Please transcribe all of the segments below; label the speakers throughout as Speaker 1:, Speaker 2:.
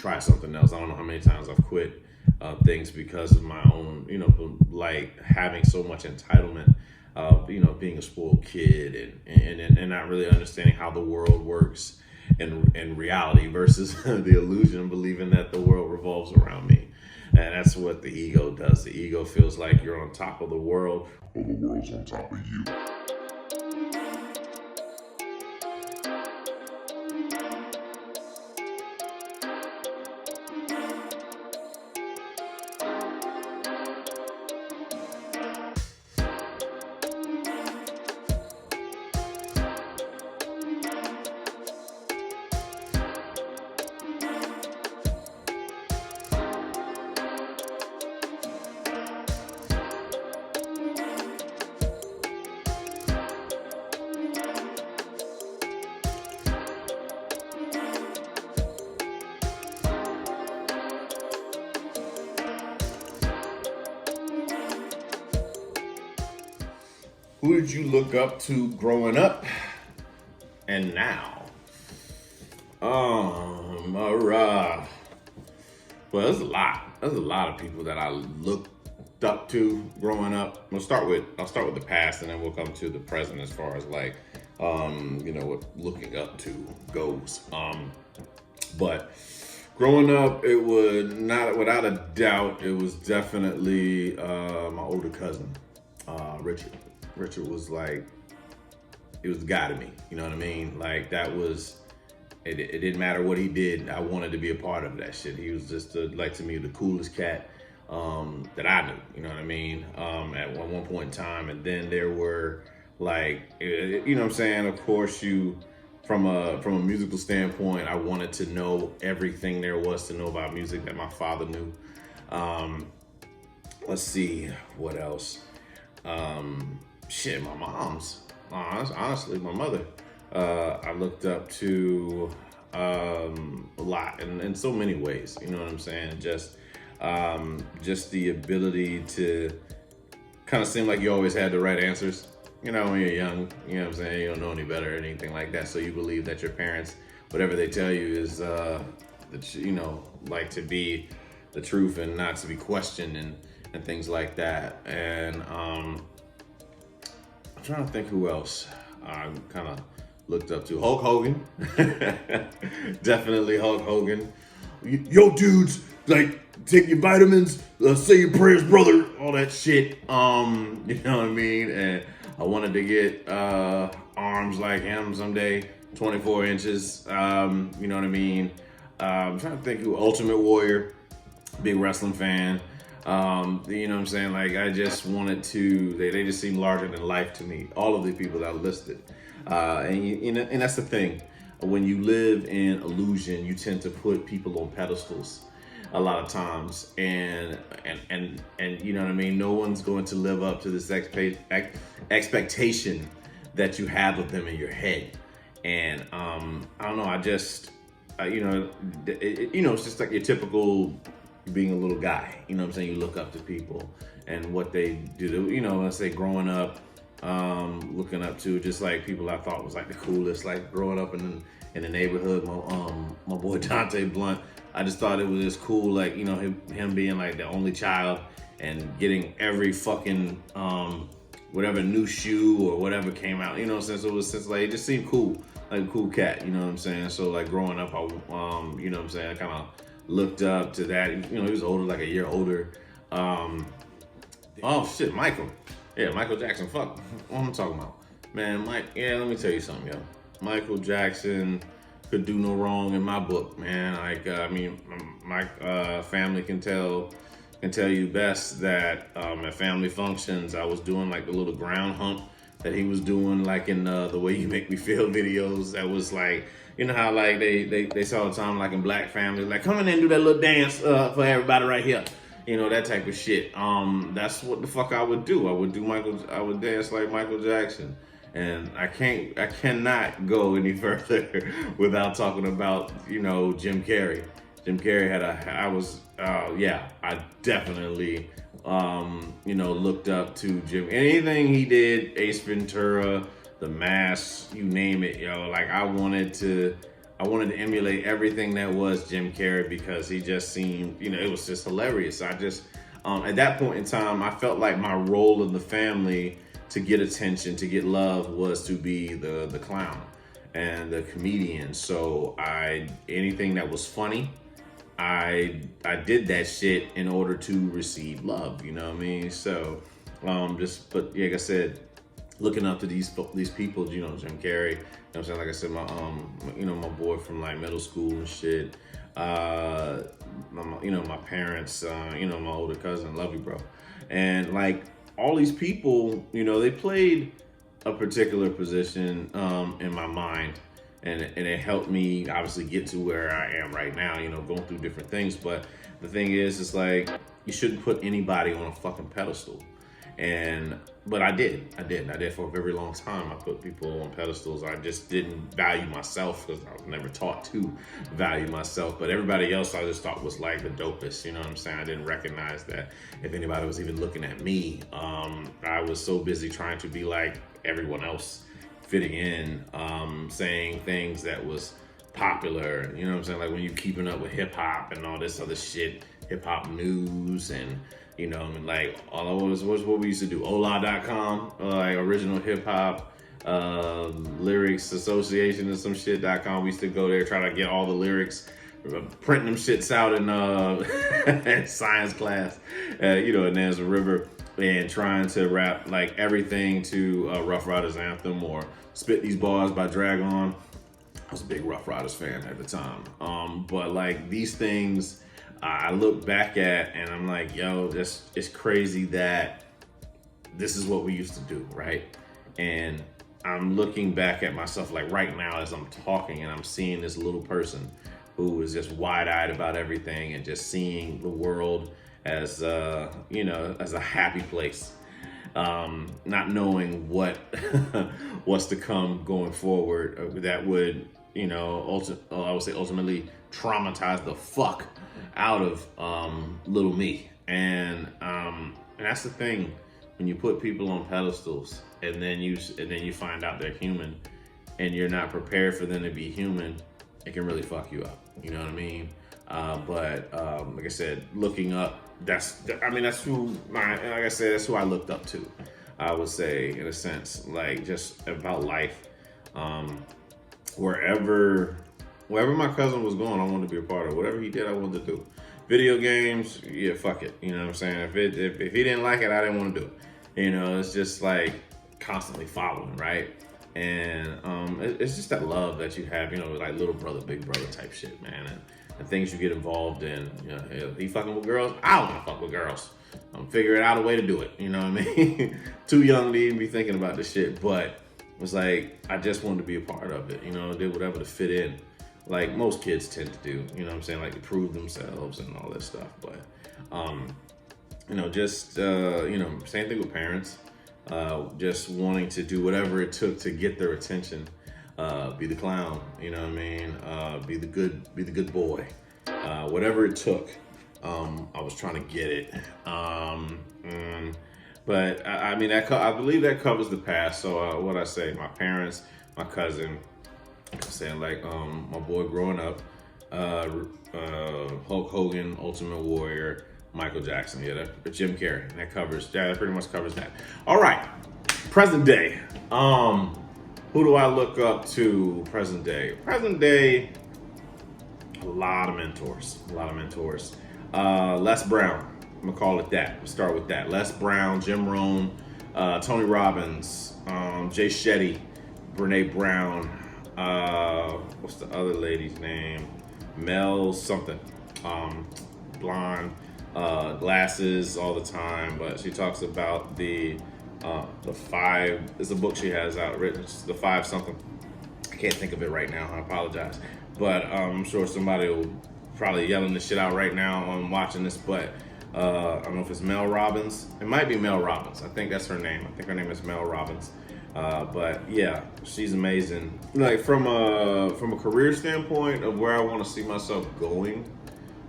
Speaker 1: try something else. I don't know how many times I've quit things because of my own, like having so much entitlement, being a spoiled kid and not really understanding how the world works in reality versus the illusion of believing that the world revolves around me. And that's what the ego does. The ego feels like you're on top of the world, or the world's on top of you. Who did you look up to growing up and now? Well, there's a lot. There's a lot of people that I looked up to growing up. I'll start with the past, and then we'll come to the present as far as like, what looking up to goes. But growing up, it was not without a doubt. It was definitely my older cousin, Richard. Richard was like, it was the guy to me. You know what I mean? Like that was, it didn't matter what he did. I wanted to be a part of that shit. He was just to me, the coolest cat that I knew. You know what I mean? At one point in time. And then there were like, you know what I'm saying? Of course from a musical standpoint, I wanted to know everything there was to know about music that my father knew. Let's see, what else? My mom's. Honestly, my mother. I looked up to a lot in so many ways. You know what I'm saying? Just the ability to kind of seem like you always had the right answers. You know, when you're young, you know what I'm saying? You don't know any better or anything like that. So you believe that your parents, whatever they tell you is, like to be the truth and not to be questioned and things like that. And I'm trying to think who else I kind of looked up to. Hulk Hogan. Definitely Hulk Hogan. Yo, dudes, like, take your vitamins, say your prayers, brother, all that shit. You know what I mean? And I wanted to get arms like him someday, 24 inches. You know what I mean? I'm trying to think who, Ultimate Warrior, big wrestling fan. You know what I'm saying? Like, I just wanted to, they just seem larger than life to me. All of the people that I listed. And that's the thing. When you live in illusion, you tend to put people on pedestals a lot of times. And you know what I mean? No one's going to live up to this expectation that you have of them in your head. And, I don't know, I just, it's just like your typical being a little guy, you know what I'm saying? You look up to people and what they do, let's say growing up, looking up to just like people I thought was like the coolest, like growing up in the neighborhood, my boy Dante Blunt, I just thought it was just cool, like, him being like the only child and getting every fucking, whatever new shoe or whatever came out, you know what I'm saying? So it was just like, it just seemed cool, like a cool cat, you know what I'm saying? So like growing up, I, you know what I'm saying? I kind of looked up to that. He was older, like a year older. Oh shit, Michael. Yeah, Michael Jackson. Fuck, what am I talking about? Man, let me tell you something, yo. Michael Jackson could do no wrong in my book, man. Like, my family can tell you best that at family functions, I was doing like the little ground hump that he was doing, like in the Way You Make Me Feel videos. That was like, you know how like they say all the time, like in black families, like come in and do that little dance for everybody right here. That type of shit. That's what the fuck I would do. I would dance like Michael Jackson. And I cannot go any further without talking about, Jim Carrey. Jim Carrey I definitely, looked up to Jim. Anything he did, Ace Ventura, The Mask, you name it, yo. Like I wanted to I wanted to emulate everything that was Jim Carrey because he just seemed, it was just hilarious. I just, at that point in time, I felt like my role in the family to get attention, to get love, was to be the clown and the comedian. So anything that was funny, I did that shit in order to receive love. You know what I mean? So, but like I said, looking up to these people, Jim Carrey. You know what I'm saying? Like I said, my boy from like middle school and shit. My parents, my older cousin, love you, bro. And like all these people, they played a particular position in my mind. And it helped me obviously get to where I am right now, going through different things. But the thing is, it's like, you shouldn't put anybody on a fucking pedestal. But I did for a very long time. I put people on pedestals. I just didn't value myself because I was never taught to value myself. But everybody else I just thought was like the dopest. You know what I'm saying? I didn't recognize that if anybody was even looking at me. I was so busy trying to be like everyone else, fitting in, saying things that was popular. You know what I'm saying? Like when you keeping up with hip hop and all this other shit, hip hop news and like all I was what we used to do, Ola.com, like original hip hop lyrics association and some shit.com. We used to go there, try to get all the lyrics, printing them shits out in science class, in Nan's River, and trying to rap like everything to Rough Riders Anthem or Spit These Bars by Dragon. I was a big Rough Riders fan at the time. But like these things, I look back at and I'm like, yo, it's crazy that this is what we used to do, right? And I'm looking back at myself like right now as I'm talking and I'm seeing this little person who is just wide-eyed about everything and just seeing the world as as a happy place, not knowing what what's to come going forward that would I would say ultimately traumatize the fuck out of little me. And that's the thing, when you put people on pedestals and then you find out they're human and you're not prepared for them to be human, it can really fuck you up. You know what I mean? But like I said, looking up, that's who that's who I looked up to, I would say, in a sense, like just about life. Wherever my cousin was going, I wanted to be a part of. Whatever he did, I wanted to do. Video games, yeah, fuck it. You know what I'm saying? If he didn't like it, I didn't want to do it. It's just like constantly following, right? And it's just that love that you have, like little brother, big brother type shit, man. And things you get involved in. If he fucking with girls, I want to fuck with girls. I'm figuring out a way to do it. You know what I mean? Too young to even be thinking about this shit, but it's like I just wanted to be a part of it. Did whatever to fit in, like most kids tend to do. You know what I'm saying? Like to prove themselves and all that stuff. But same thing with parents. Just wanting to do whatever it took to get their attention. Be the clown, you know what I mean? Be the good boy. Whatever it took, I was trying to get it. But I believe that covers the past. So what I say, my parents, my cousin, I'm saying like my boy growing up, Hulk Hogan, Ultimate Warrior, Michael Jackson, Jim Carrey. That pretty much covers that. All right, present day. Who do I look up to present day? Present day, a lot of mentors. Les Brown, I'm gonna call it that. We'll start with that. Les Brown, Jim Rohn, Tony Robbins, Jay Shetty, Brene Brown, what's the other lady's name? Mel something, blonde, glasses all the time, but she talks about the five, it's a book she has out written, it's the five something. I can't think of it right now, I apologize. But I'm sure somebody will probably yelling this shit out right now on watching this, but I don't know if it's Mel Robbins. It might be Mel Robbins. I think that's her name. I think her name is Mel Robbins. But yeah, she's amazing. Like from a career standpoint of where I want to see myself going,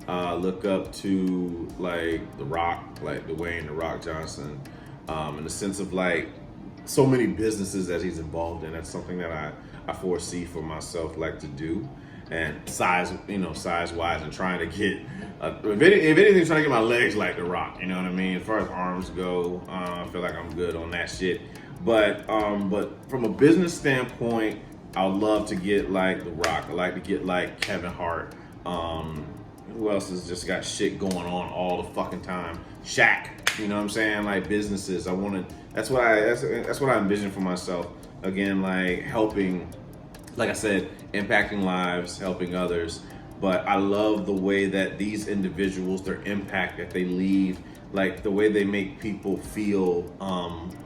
Speaker 1: look up to like The Rock, like Dwayne "The Rock" Johnson, in the sense of like so many businesses that he's involved in. That's something that I foresee for myself, like to do. and size wise, and trying to get if anything, trying to get my legs like The Rock. You know what I mean? As far as arms go, I feel like I'm good on that shit. But from a business standpoint, I would love to get like The Rock. I like to get like Kevin Hart. Who else has just got shit going on all the fucking time? Shaq. You know what I'm saying? Like businesses. That's what I envision for myself. Again, like helping, like I said, impacting lives, helping others. But I love the way that these individuals, their impact that they leave, like the way they make people feel,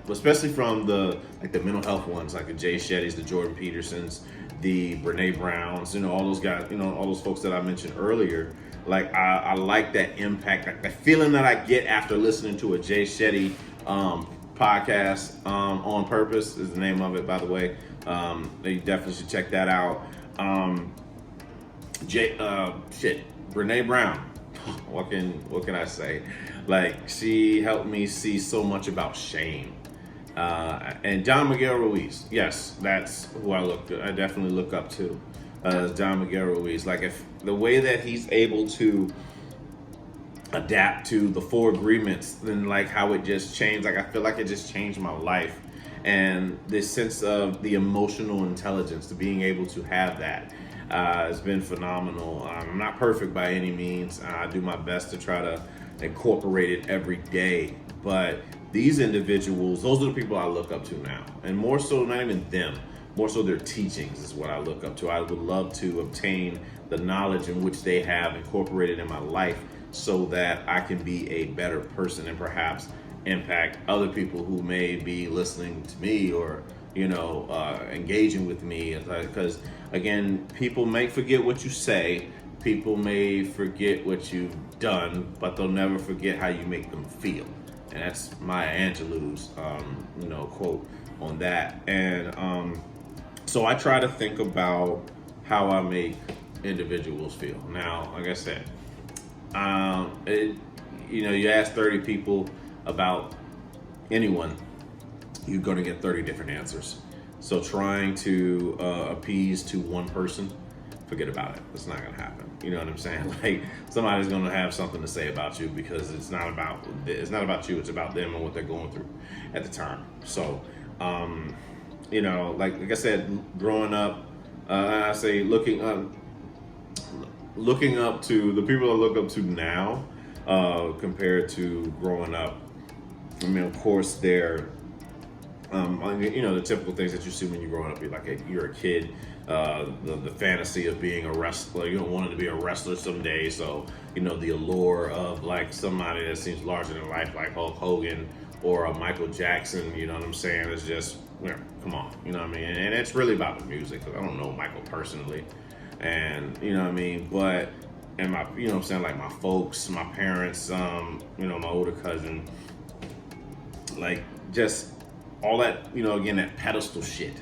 Speaker 1: especially from the mental health ones, like the Jay Shetty's, the Jordan Petersons, the Brene Browns, all those guys, all those folks that I mentioned earlier. Like I like that impact, like the feeling that I get after listening to a Jay Shetty podcast. On Purpose is the name of it, by the way. You definitely should check that out. Brene Brown. What can I say? Like she helped me see so much about shame. And John Miguel Ruiz. Yes, that's who I definitely look up to. John Miguel Ruiz. Like if the way that he's able to adapt to the 4 agreements, then like how it just changed. Like I feel like it just changed my life, and this sense of the emotional intelligence to being able to have that has been phenomenal. I'm not perfect by any means. I do my best to try to incorporate it every day, but these individuals, those are the people I look up to now, and more so, not even them, more so their teachings is what I look up to. I would love to obtain the knowledge in which they have incorporated in my life so that I can be a better person and perhaps impact other people who may be listening to me or engaging with me. Because again, people may forget what you say, people may forget what you've done, but they'll never forget how you make them feel. And that's Maya Angelou's quote on that. And so I try to think about how I make individuals feel. Now, like I said, you ask 30 people about anyone, you're going to get 30 different answers. So trying to appease to one person, forget about it. It's not going to happen. You know what I'm saying? Like somebody's going to have something to say about you because it's not about you. It's about them and what they're going through at the time. So, like I said, growing up, I say looking up to the people I look up to now compared to growing up. I mean, of course, they're the typical things that you see when you're growing up. You're a kid. The fantasy of being a wrestler. You don't want to be a wrestler someday. So the allure of like somebody that seems larger than life, like Hulk Hogan or a Michael Jackson. You know what I'm saying? It's just come on. You know what I mean? And it's really about the music. I don't know Michael personally, and you know what I mean. But and my like my folks, my parents, my older cousin, like just all that again, that pedestal shit.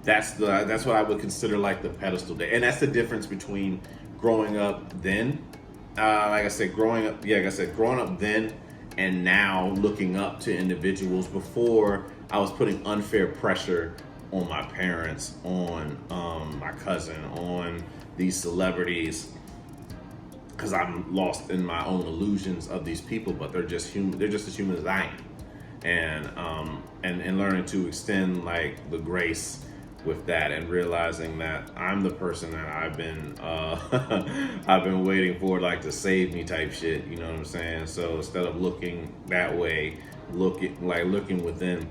Speaker 1: That's what I would consider like the pedestal day, and that's the difference between growing up then, growing up then, and now looking up to individuals. Before I was putting unfair pressure on my parents, on my cousin, on these celebrities, because I'm lost in my own illusions of these people, but they're just human. They're just as human as I am, and learning to extend like the grace with that, and realizing that I'm the person that I've been waiting for, like to save me type shit. You know what I'm saying? So instead of looking that way, looking within,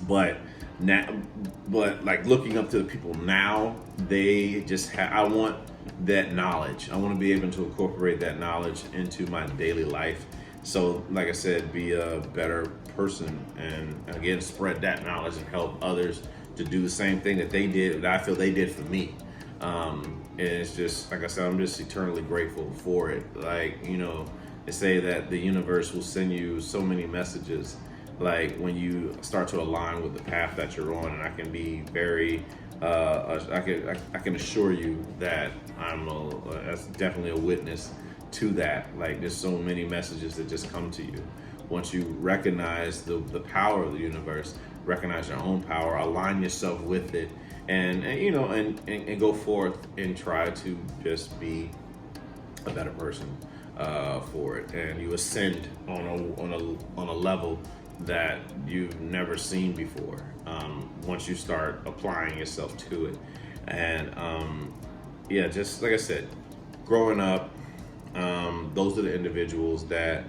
Speaker 1: but like looking up to the people now, they just I want that knowledge. I want to be able to incorporate that knowledge into my daily life. So, like I said, be a better person, and again, spread that knowledge and help others to do the same thing that they did, that I feel they did for me. And it's just, like I said, I'm just eternally grateful for it. Like, they say that the universe will send you so many messages, like when you start to align with the path that you're on. And I can be very, I can assure you that that's definitely a witness to that. Like there's so many messages that just come to you, once you recognize the power of the universe, recognize your own power, align yourself with it, and you know, and go forth and try to just be a better person for it, and you ascend on a level that you've never seen before. Once you start applying yourself to it, and yeah, just like I said, growing up, those are the individuals that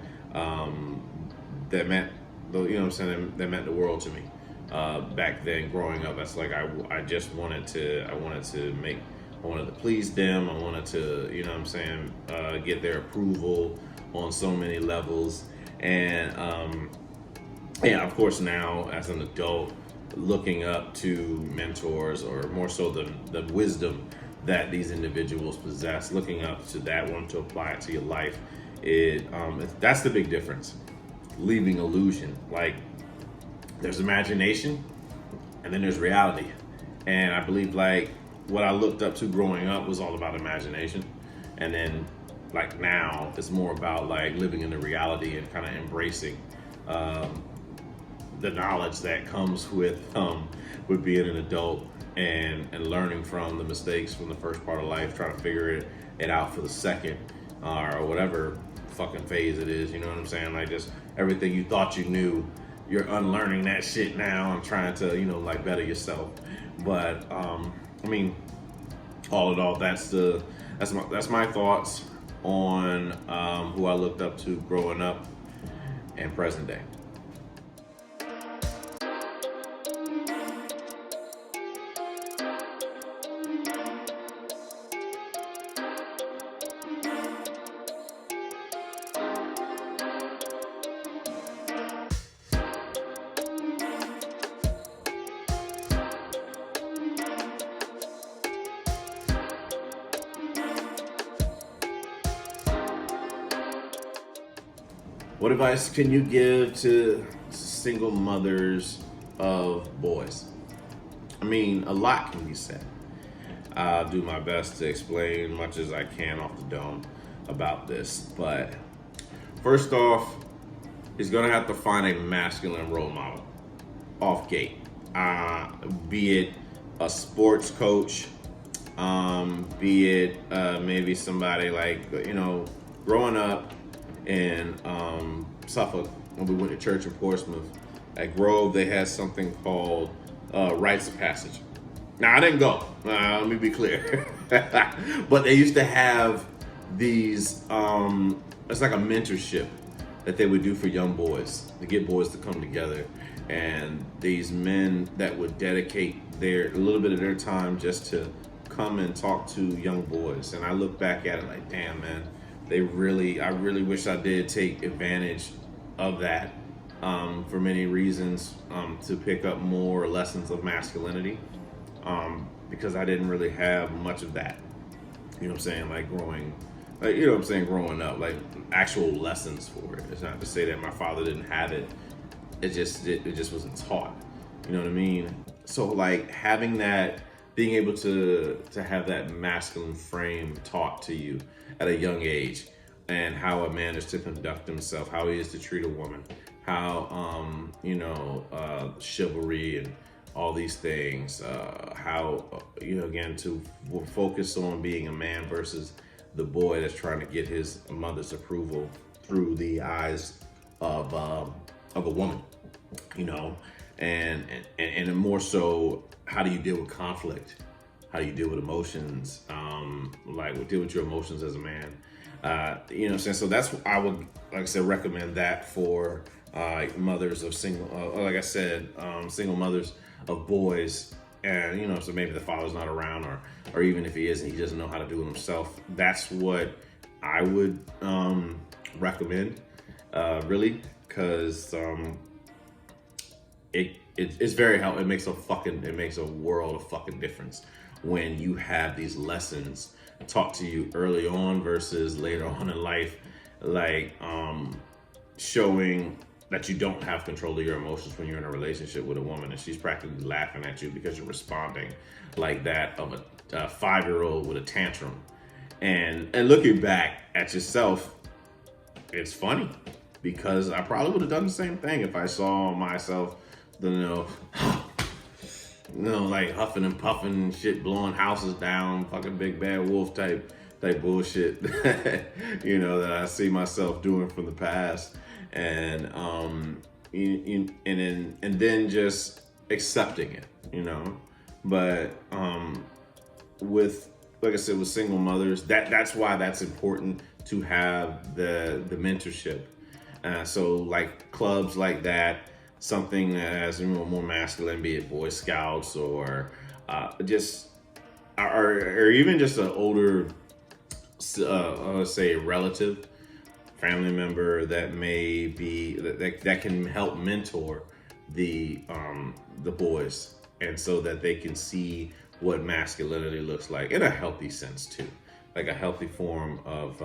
Speaker 1: that meant, you know what I'm saying, that meant the world to me. Back then, growing up, that's like I just wanted to, I wanted to please them. I wanted to, you know what I'm saying, get their approval on so many levels. And yeah, of course, now as an adult, looking up to mentors, or more so the wisdom that these individuals possess, looking up to that one to apply it to your life, that's the big difference. Leaving illusion. Like, there's imagination and then there's reality. And I believe, like, what I looked up to growing up was all about imagination. And then, like, now it's more about like living in the reality and kind of embracing the knowledge that comes with being an adult, and learning from the mistakes from the first part of life, trying to figure it out for the second, or whatever fucking phase it is. You know what I'm saying? Like, just everything you thought you knew, you're unlearning that shit now and trying to, you know, like, better yourself. But I mean, all in all, that's my thoughts on who I looked up to growing up and present day. What advice can you give to single mothers of boys? I mean, a lot can be said. I'll do my best to explain much as I can off the dome about this. But first off, he's gonna have to find a masculine role model off gate. Be it a sports coach, be it maybe somebody like, you know, growing up in Suffolk, when we went to church in Portsmouth, at Grove, they had something called rites of passage. Now, I didn't go, let me be clear. But they used to have these, it's like a mentorship that they would do for young boys, to get boys to come together. And these men that would dedicate a little bit of their time just to come and talk to young boys. And I look back at it like, damn, man, I really wish I did take advantage of that for many reasons, to pick up more lessons of masculinity, because I didn't really have much of that. You know what I'm saying? Like, growing up, like, actual lessons for it. It's not to say that my father didn't have it. It just wasn't taught. You know what I mean? So, like, having that, being able to have that masculine frame taught to you at a young age, and how a man is to conduct himself, how he is to treat a woman, how chivalry and all these things, how again, to focus on being a man versus the boy that's trying to get his mother's approval through the eyes of a woman, and more so, how do you deal with conflict? How do you deal with emotions? Deal with your emotions as a man. So that's, I would, like I said, recommend that for mothers of single mothers of boys. And, so maybe the father's not around, or even if he is and he doesn't know how to do it himself. That's what I would recommend, really, because it's very helpful. It makes a world of fucking difference when you have these lessons taught to you early on versus later on in life, like showing that you don't have control of your emotions when you're in a relationship with a woman and she's practically laughing at you because you're responding like that of a 5-year-old with a tantrum. And looking back at yourself, it's funny. because I probably would have done the same thing if I saw myself, like huffing and puffing and shit, blowing houses down, fucking big bad wolf type bullshit, that I see myself doing from the past, and then just accepting it. But with, like I said, with single mothers, that's why that's important to have the mentorship. So like clubs like that, something that has more masculine, be it Boy Scouts or or even just an older, let's say, a relative, family member that may be that can help mentor the boys, and so that they can see what masculinity looks like in a healthy sense too, like a healthy form of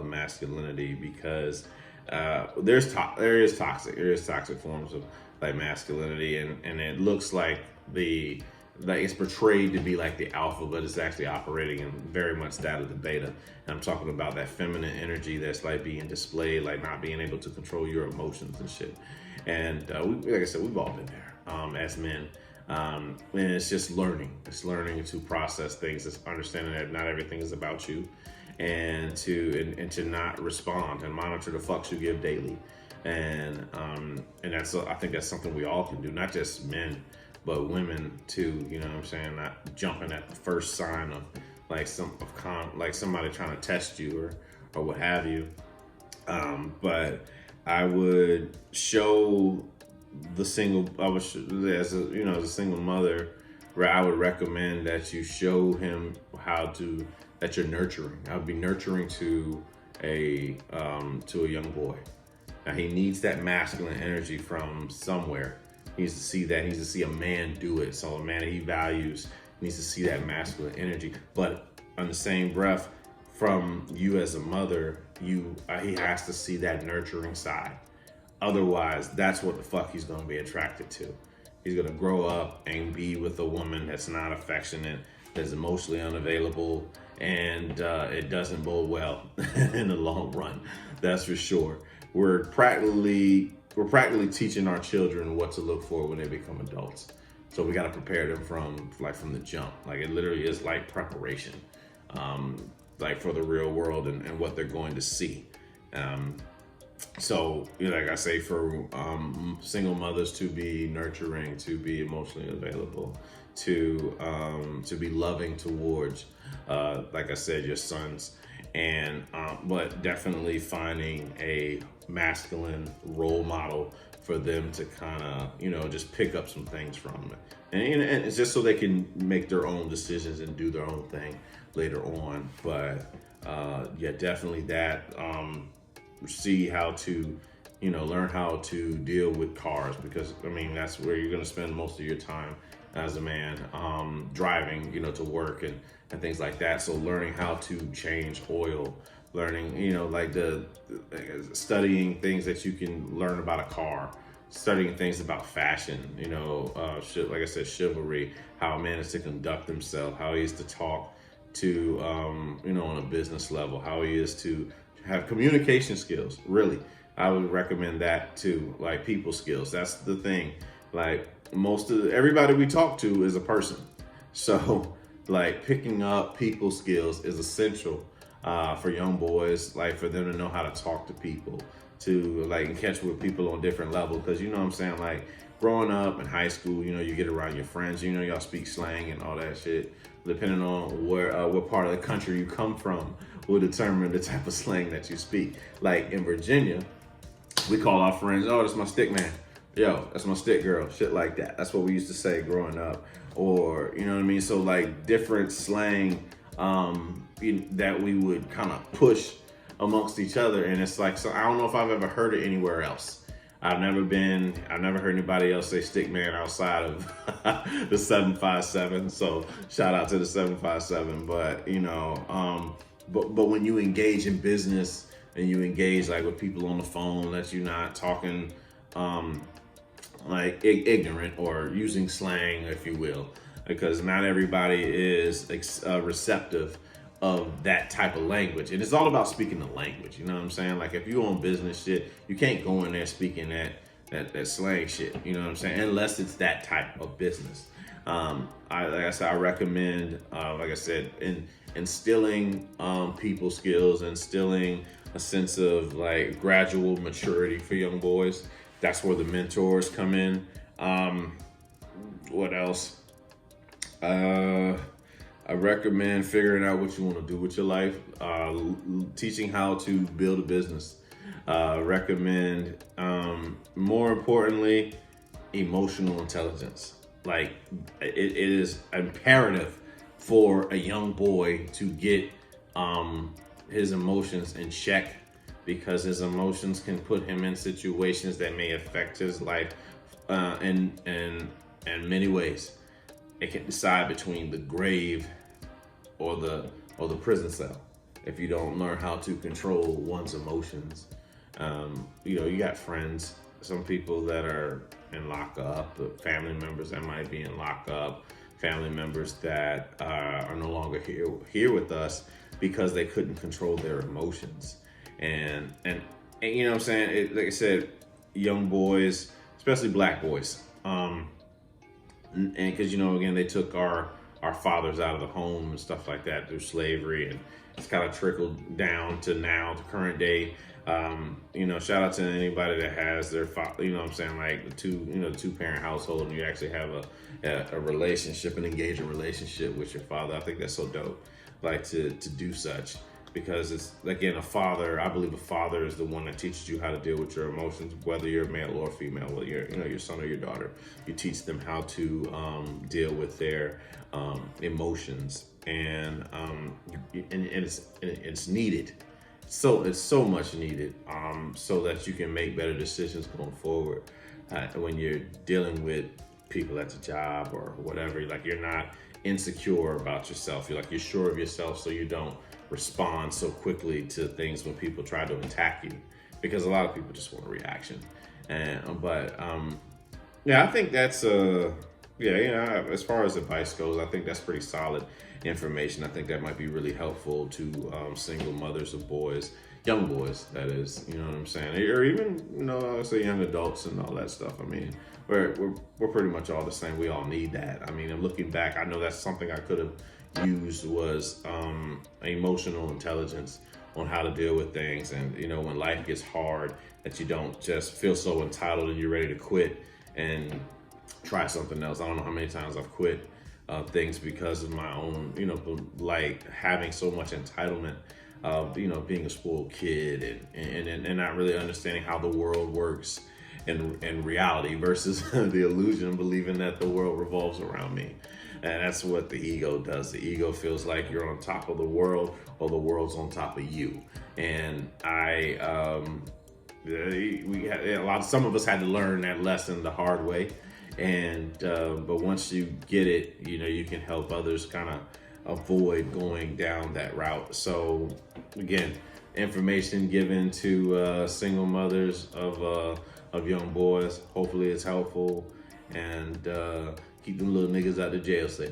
Speaker 1: masculinity, because there is toxic forms of like masculinity, and it looks like it's portrayed to be like the alpha, but it's actually operating in very much that of the beta. And I'm talking about that feminine energy that's like being displayed, like not being able to control your emotions and shit. And like I said, we've all been there as men. And it's just learning. It's learning to process things. It's understanding that not everything is about you, and to not respond and monitor the fucks you give daily. And that's I think that's something we all can do, not just men, but women too. You know what I'm saying? Not jumping at the first sign of like somebody trying to test you or what have you. But I would show as a single mother, where I would recommend that you show him that you're nurturing. I would be nurturing to a young boy. Now he needs that masculine energy from somewhere. He needs to see that. He needs to see a man do it. So a man that he values needs to see that masculine energy. But on the same breath, from you as a mother, he has to see that nurturing side. Otherwise, that's what the fuck he's going to be attracted to. He's going to grow up and be with a woman that's not affectionate, that's emotionally unavailable, and it doesn't bode well in the long run. That's for sure. We're practically teaching our children what to look for when they become adults. So we got to prepare them from the jump. Like it literally is like preparation, like for the real world and what they're going to see. So, like I say, for single mothers to be nurturing, to be emotionally available, to be loving towards, like I said, your sons, and but definitely finding a masculine role model for them to kind of, just pick up some things from it, and it's just so they can make their own decisions and do their own thing later on. But yeah, definitely that. See how to, learn how to deal with cars, because that's where you're going to spend most of your time as a man, driving, to work and things like that. So learning how to change oil, learning, studying things that you can learn about a car, studying things about fashion, like I said, chivalry, how a man is to conduct himself, how he is to talk to, on a business level, how he is to have communication skills. Really, I would recommend that too, like people skills. That's the thing. Like everybody we talk to is a person. So like picking up people skills is essential for young boys, like for them to know how to talk to people, to like catch with people on different levels. Because what I'm saying, like growing up in high school, you get around your friends, y'all speak slang and all that shit. Depending on what part of the country you come from will determine the type of slang that you speak. Like in Virginia, we call our friends, "Oh, that's my stick man. Yo, that's my stick girl." Shit like that. That's what we used to say growing up. Or, you know what I mean? So like different slang that we would kind of push amongst each other. And it's like, so I don't know if I've ever heard it anywhere else. I've never heard anybody else say stick man outside of the 757. So shout out to the 757. But, but when you engage in business and you engage like with people on the phone, that you're not talking like ignorant or using slang, if you will, because not everybody is receptive of that type of language. And it's all about speaking the language. You know what I'm saying? Like if you own business shit, you can't go in there speaking that slang shit. You know what I'm saying? Unless it's that type of business. Like I said, I recommend, like I said, instilling people skills, instilling a sense of like gradual maturity for young boys. That's where the mentors come in. What else? I recommend figuring out what you want to do with your life, teaching how to build a business. Recommend, more importantly, emotional intelligence. Like it is imperative for a young boy to get his emotions in check, because his emotions can put him in situations that may affect his life in many ways. It can decide between the grave or the prison cell if you don't learn how to control one's emotions. You got friends, some people that are in lockup, family members that might be in lockup, family members that are no longer here with us because they couldn't control their emotions. And you know what I'm saying? Like I said, young boys, especially black boys, and because again, they took our fathers out of the home and stuff like that through slavery, and it's kind of trickled down to now, the current day. Shout out to anybody that has their father, like the two parent household, and you actually have a relationship, an engaging relationship with your father. I think that's so dope, like to do such, because it's, again, I believe a father is the one that teaches you how to deal with your emotions, whether you're male or female, whether you're your son or your daughter. You teach them how to deal with their emotions, and it's needed. So it's so much needed, so that you can make better decisions going forward. When you're dealing with people at the job or whatever, you're not insecure about yourself. You're sure of yourself, so you don't respond so quickly to things when people try to attack you, because a lot of people just want a reaction. But I think that's as far as advice goes, I think that's pretty solid information. I think that might be really helpful to single mothers of boys, young boys, that is, you know what I'm saying, or even I say young adults and all that stuff. I mean, we're pretty much all the same. We all need that. I mean, I'm looking back, I know that's something I could have used was emotional intelligence on how to deal with things, and when life gets hard, that you don't just feel so entitled and you're ready to quit and try something else. I don't know how many times I've quit things because of my own, like having so much entitlement, being a spoiled kid and not really understanding how the world works in reality versus the illusion, believing that the world revolves around me. And that's what the ego does. The ego feels like you're on top of the world or the world's on top of you. And some of us had to learn that lesson the hard way. And but once you get it, you can help others kind of avoid going down that route. So again, information given to single mothers of young boys. Hopefully it's helpful, and keep them little niggas out of jail cell.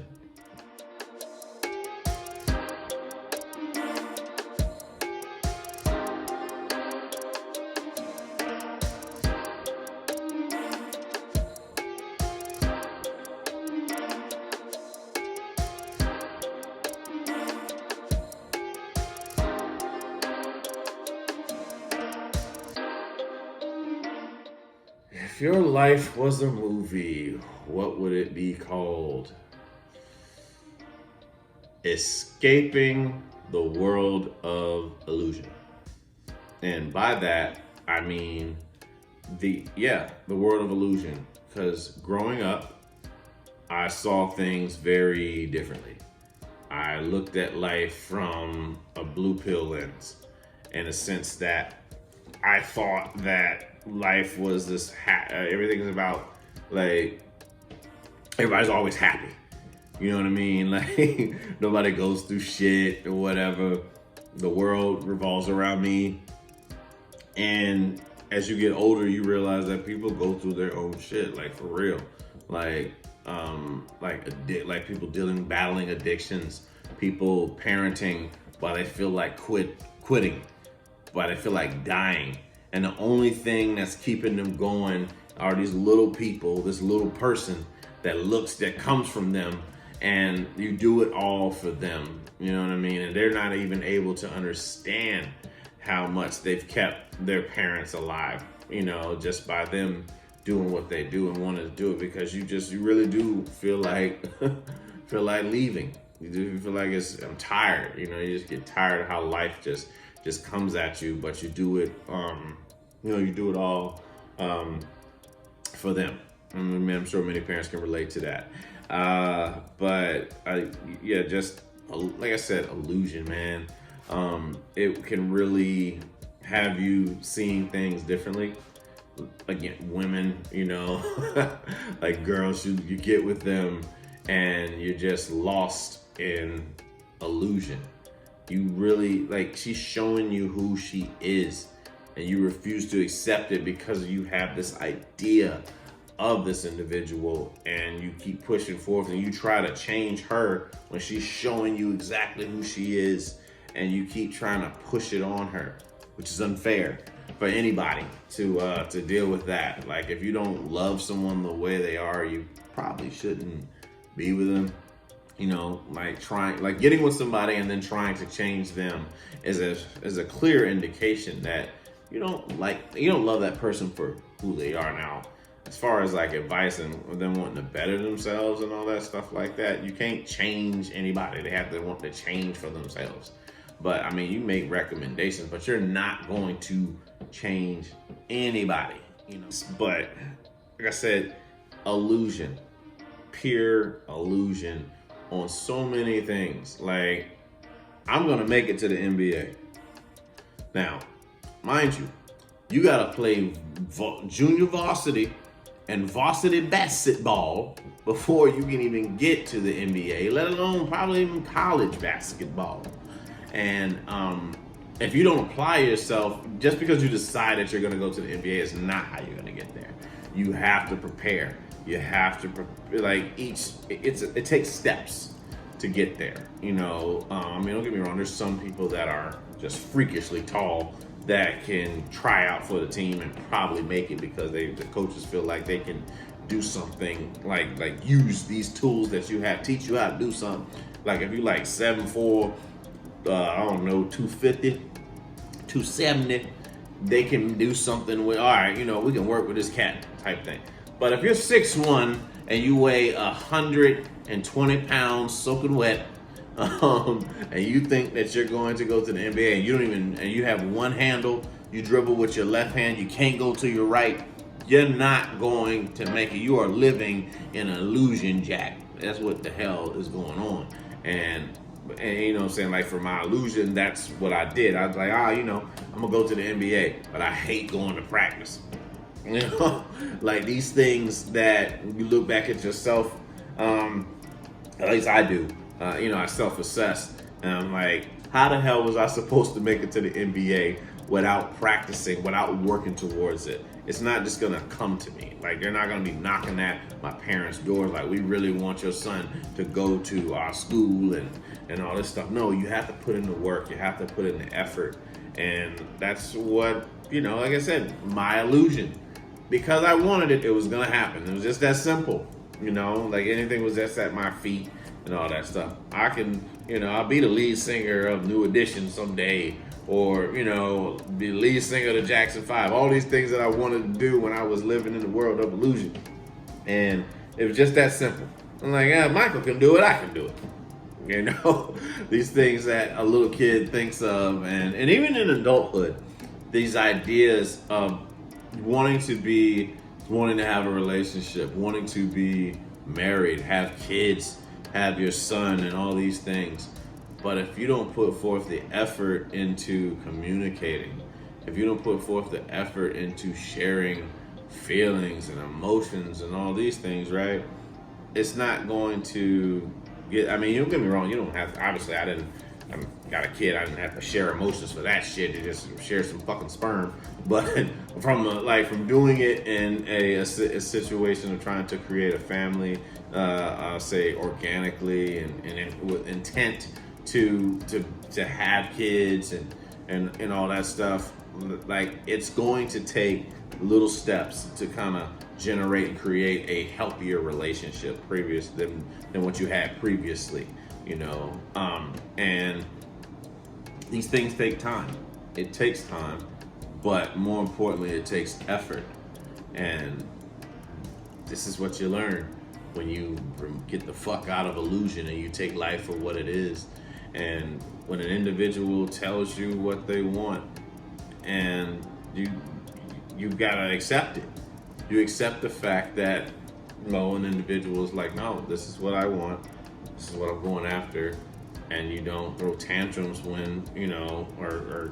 Speaker 1: If your life was a movie, what would it be called? Escaping the world of illusion. And by that, I mean the world of illusion. Because growing up, I saw things very differently. I looked at life from a blue pill lens, in a sense that I thought that life was this everything is about, like, everybody's always happy, you know what I mean, like nobody goes through shit or whatever, the world revolves around me. And as you get older, you realize that people go through their own shit, like for real, like people battling addictions, people parenting while they feel like quitting, while they feel like dying. And the only thing that's keeping them going are these little people, this little person that comes from them, and you do it all for them. You know what I mean? And they're not even able to understand how much they've kept their parents alive, just by them doing what they do and wanting to do it, because you really do feel like feel like leaving. You do feel like I'm tired. You just get tired of how life just comes at you, but you do it you do it all for them. I'm sure many parents can relate to that. Just like I said, illusion, man. It can really have you seeing things differently. Again, women, like girls, you get with them and you're just lost in illusion. You really, like, she's showing you who she is, and you refuse to accept it because you have this idea of this individual, and you keep pushing forth and you try to change her when she's showing you exactly who she is, and you keep trying to push it on her, which is unfair for anybody to deal with that. Like, if you don't love someone the way they are, you probably shouldn't be with them. Like getting with somebody and then trying to change them is a clear indication that you don't love that person for who they are. Now, as far as like advice and them wanting to better themselves and all that stuff like that, you can't change anybody. They have to want to change for themselves. But I mean, you make recommendations, but you're not going to change anybody, But like I said, illusion, pure illusion on so many things. Like, I'm gonna make it to the NBA. Now, mind you, you gotta play junior varsity and varsity basketball before you can even get to the NBA, let alone probably even college basketball. And if you don't apply yourself, just because you decide that you're gonna go to the NBA is not how you're gonna get there. You have to prepare. You have to it takes steps to get there. Don't get me wrong. There's some people that are just freakishly tall that can try out for the team and probably make it because the coaches feel like they can do something, like use these tools that you have, teach you how to do something. Like if you like 7'4", 250, 270, they can do something with, all right, we can work with this cat type thing. But if you're 6'1" and you weigh 120 pounds soaking wet, and you think that you're going to go to the NBA and you have one handle, you dribble with your left hand, you can't go to your right, you're not going to make it. You are living in an illusion, Jack. That's what the hell is going on. And you know what I'm saying? Like, for my illusion, that's what I did. I was like, I'm gonna go to the NBA, but I hate going to practice. Like these things that you look back at yourself, at least I do, I self-assess, and I'm like, how the hell was I supposed to make it to the NBA without practicing, without working towards it? It's not just gonna come to me. Like, they're not gonna be knocking at my parents' doors like, we really want your son to go to our school and all this stuff. No, you have to put in the work, you have to put in the effort. And that's what, like I said, my illusion. Because I wanted it, it was gonna happen. It was just that simple, like anything was just at my feet and all that stuff. I can, I'll be the lead singer of New Edition someday, or, be the lead singer of the Jackson 5. All these things that I wanted to do when I was living in the world of illusion. And it was just that simple. I'm like, yeah, Michael can do it, I can do it. These things that a little kid thinks of, and even in adulthood, these ideas of wanting to have a relationship, wanting to be married, have kids, have your son, and all these things. But if you don't put forth the effort into communicating, if you don't put forth the effort into sharing feelings and emotions and all these things, right, it's not going to get, don't get me wrong, you don't have to, obviously I didn't, I got a kid, I didn't have to share emotions for that shit. To just share some fucking sperm. But from doing it in a situation of trying to create a family, say organically and with intent to have kids and all that stuff, like it's going to take little steps to kind of generate and create a healthier relationship previous than what you had previously, and these things take time. It takes time, but more importantly, it takes effort. And this is what you learn when you get the fuck out of illusion and you take life for what it is. And when an individual tells you what they want, and you gotta accept it. You accept the fact that an individual is like, no, this is what I want. This is what I'm going after. And you don't throw tantrums when, or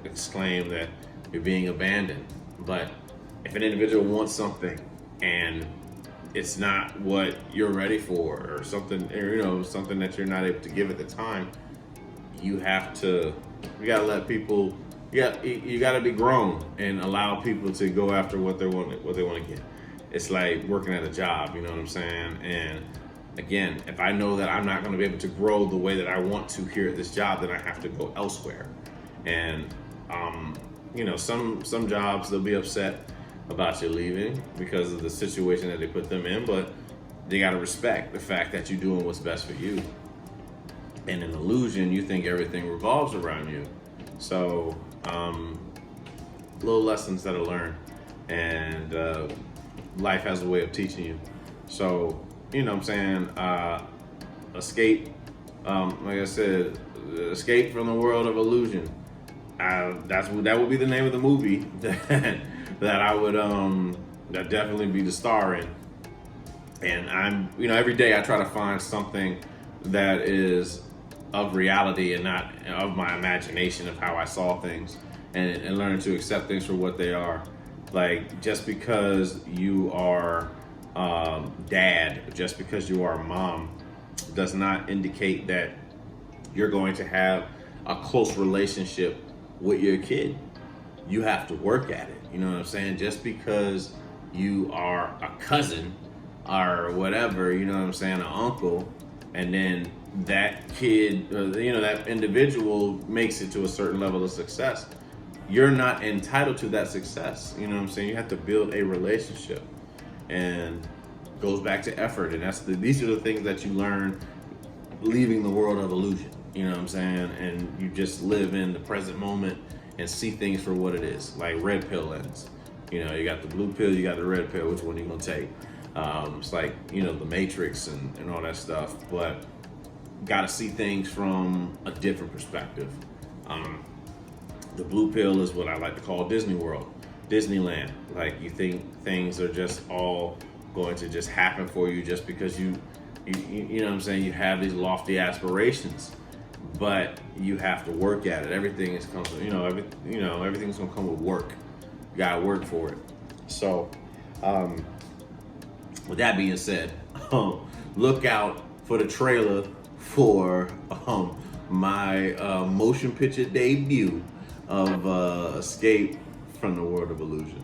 Speaker 1: exclaim that you're being abandoned. But if an individual wants something and it's not what you're ready for, or something, something that you're not able to give at the time, you gotta let people, you gotta be grown and allow people to go after what they want to get. It's like working at a job, you know what I'm saying? And again, if I know that I'm not going to be able to grow the way that I want to here at this job, then I have to go elsewhere. And some jobs, they'll be upset about you leaving because of the situation that they put them in, but they got to respect the fact that you're doing what's best for you. And in illusion, you think everything revolves around you. So little lessons that are learned, and life has a way of teaching you. So escape, like I said, escape from the world of illusion. That would be the name of the movie that I would that definitely be the star in. And I'm, every day I try to find something that is of reality and not of my imagination of how I saw things, and learn to accept things for what they are. Like, just because you are dad, just because you are mom, does not indicate that you're going to have a close relationship with your kid. You have to work at it. You know what I'm saying? Just because you are a cousin or whatever, you know what I'm saying, an uncle, and then that kid, that individual makes it to a certain level of success, you're not entitled to that success. You know what I'm saying? You have to build a relationship, and goes back to effort. And these are the things that you learn leaving the world of illusion. You know what I'm saying? And you just live in the present moment and see things for what it is, like red pill lens. You got the blue pill, you got the red pill. Which one are you gonna take? It's like, the Matrix and all that stuff, but got to see things from a different perspective. The blue pill is what I like to call Disney World, Disneyland. Like, you think things are just all going to just happen for you just because you know what I'm saying, you have these lofty aspirations, but you have to work at it. Everything is comes, everything's gonna come with work. You gotta work for it. So, with that being said, look out for the trailer for my motion picture debut of Escape from the World of Illusion.